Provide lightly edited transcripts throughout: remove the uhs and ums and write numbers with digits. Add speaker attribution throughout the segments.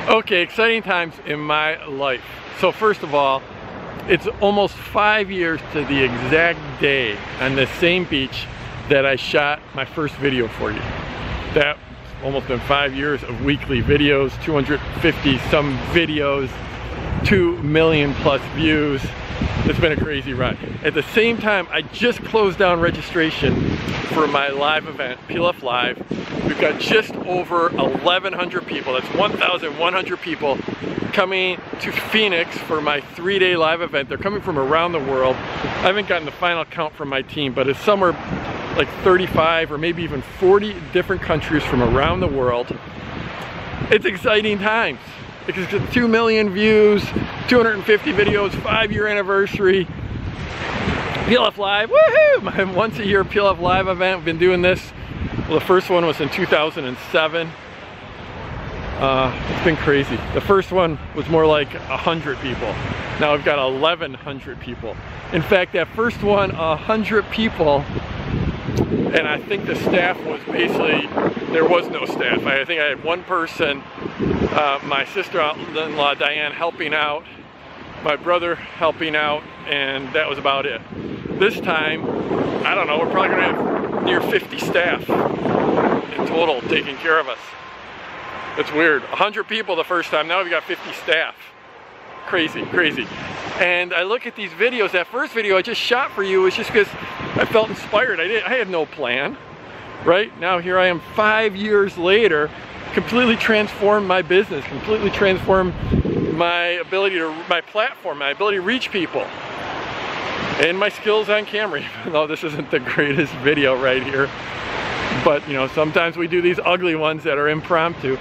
Speaker 1: Okay, exciting times in my life. So first of all, it's almost 5 years to the exact day on the same beach that I shot my first video for you. That's almost been 5 years of weekly videos, 250 some videos, 2 million plus views. It's been a crazy ride. At the same time, I just closed down registration for my live event, PLF Live. We've got just over 1,100 people. That's 1,100 people coming to Phoenix for my 3-day live event. They're coming from around the world. I haven't gotten the final count from my team, but it's somewhere like 35 or maybe even 40 different countries from around the world. It's exciting times because it's 2 million views, 250 videos, 5-year anniversary. PLF Live, woohoo! My once a year PLF Live event. We've been doing this. Well, the first one was in 2007. It's been crazy. The first one was more like 100 people. Now we've got 1,100 people. In fact, that first one, 100 people, and I think the staff was basically, there was no staff. I think I had one person, my sister-in-law Diane helping out, my brother helping out, and that was about it. This time, I don't know, we're probably gonna have near 50 staff in total taking care of us. It's weird. 100 people the first time, now we've got 50 staff. Crazy, crazy. And I look at these videos, that first video I just shot for you was just because I felt inspired. I had no plan, right? Now here I am 5 years later, completely transformed my business, completely transformed my ability to, my platform, my ability to reach people, and my skills on camera, even though this isn't the greatest video right here. But you know, sometimes we do these ugly ones that are impromptu.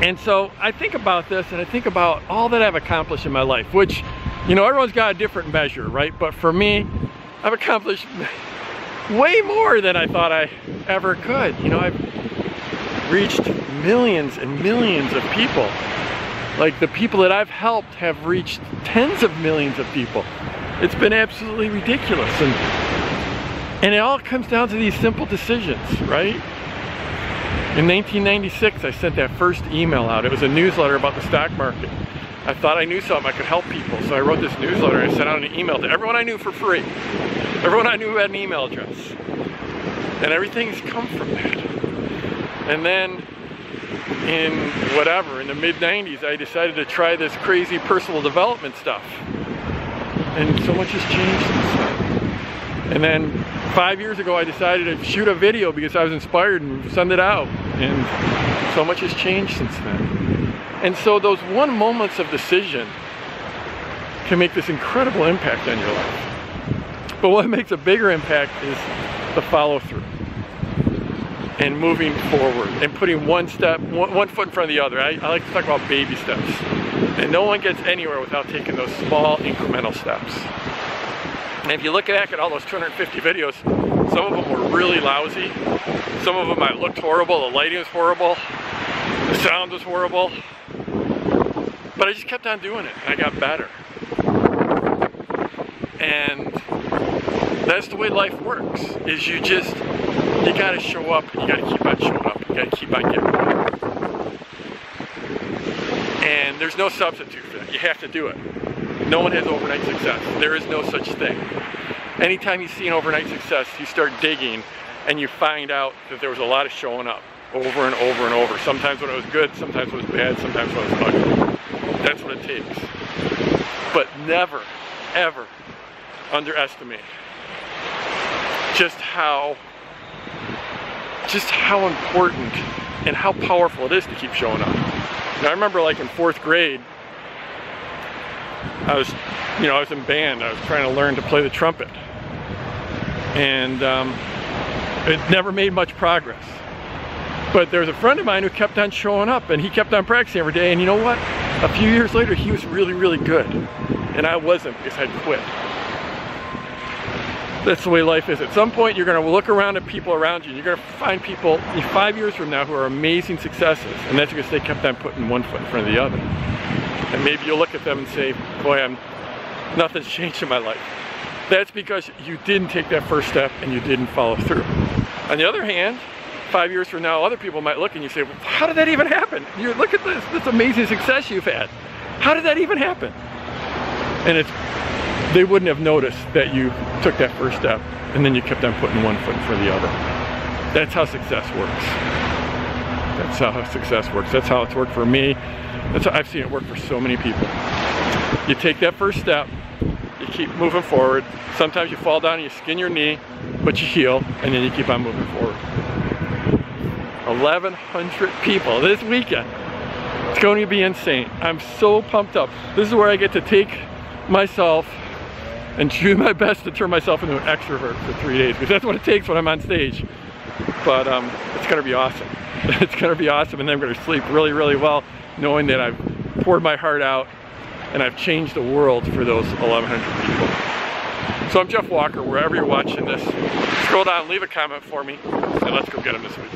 Speaker 1: And so I think about this and I think about all that I've accomplished in my life, which, you know, everyone's got a different measure, right? But for me, I've accomplished way more than I thought I ever could. You know, I've reached millions and millions of people. Like the people that I've helped have reached tens of millions of people. It's been absolutely ridiculous. And it all comes down to these simple decisions, right? In 1996, I sent that first email out. It was a newsletter about the stock market. I thought I knew something, I could help people. So I wrote this newsletter and I sent out an email to everyone I knew for free. Everyone I knew who had an email address. And everything's come from that. And then in the mid-90s, I decided to try this crazy personal development stuff. And so much has changed since then. And then 5 years ago, I decided to shoot a video because I was inspired and send it out. And so much has changed since then. And so those one moments of decision can make this incredible impact on your life. But what makes a bigger impact is the follow through and moving forward and putting one foot in front of the other. I like to talk about baby steps. And no one gets anywhere without taking those small incremental steps. And if you look back at all those 250 videos, some of them were really lousy. Some of them I looked horrible, the lighting was horrible, the sound was horrible. But I just kept on doing it and I got better. And that's the way life works, is you gotta show up and you gotta keep on showing up. You gotta keep on getting better. And there's no substitute for that. You have to do it. No one has overnight success. There is no such thing. Anytime you see an overnight success, you start digging and you find out that there was a lot of showing up over and over and over. Sometimes when it was good, sometimes it was bad, sometimes when it was ugly. That's what it takes. But never, ever underestimate just how important and how powerful it is to keep showing up. Now, I remember like in 4th grade, I was in band. I was trying to learn to play the trumpet. And it never made much progress. But there was a friend of mine who kept on showing up and he kept on practicing every day. And you know what? A few years later, he was really, really good. And I wasn't because I'd quit. That's the way life is. At some point, you're going to look around at people around you and you're going to find people 5 years from now who are amazing successes. And that's because they kept on putting one foot in front of the other. And maybe you'll look at them and say, boy, nothing's changed in my life. That's because you didn't take that first step and you didn't follow through. On the other hand, 5 years from now, other people might look and you say, well, how did that even happen? You look at this amazing success you've had. How did that even happen? And they wouldn't have noticed that you took that first step and then you kept on putting one foot in front of the other. That's how success works. That's how success works. That's how it's worked for me. That's how I've seen it work for so many people. You take that first step, you keep moving forward. Sometimes you fall down and you skin your knee, but you heal, and then you keep on moving forward. 1,100 people this weekend. It's going to be insane. I'm so pumped up. This is where I get to take myself and do my best to turn myself into an extrovert for 3 days, because that's what it takes when I'm on stage. But it's going to be awesome. It's going to be awesome, and then I'm going to sleep really, really well, knowing that I've poured my heart out and I've changed the world for those 1,100 people. So I'm Jeff Walker, wherever you're watching this. Scroll down, leave a comment for me, and let's go get them this week.